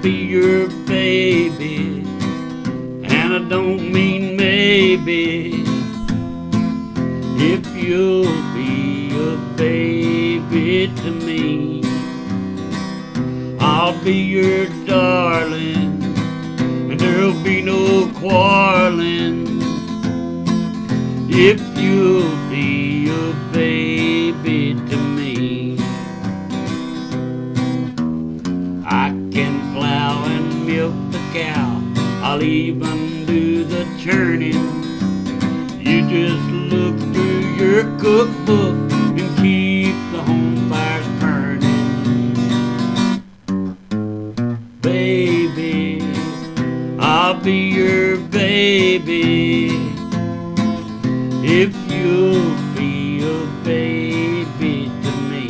be your baby, and I don't mean maybe. If you'll be a baby to me, I'll be your darling, and there'll be no quarreling. If you'll be a baby to me, I can plow and milk the cow, I'll even do the churning. You just look through your cookbook and keep the home fires burning. Baby, I'll be your baby, if you'll be a baby to me.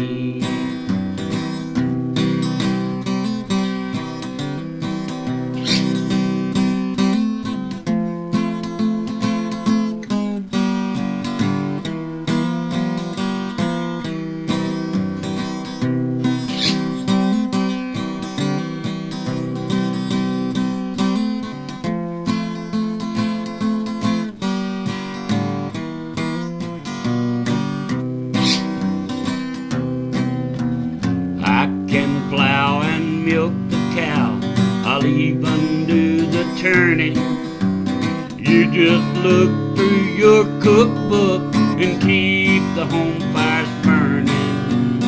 Plow and milk the cow, I'll even do the churning. You just look through your cookbook and keep the home fires burning.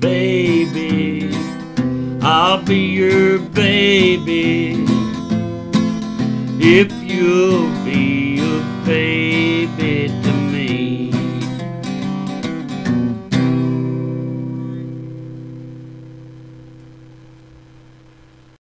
Baby, I'll be your baby, if you'll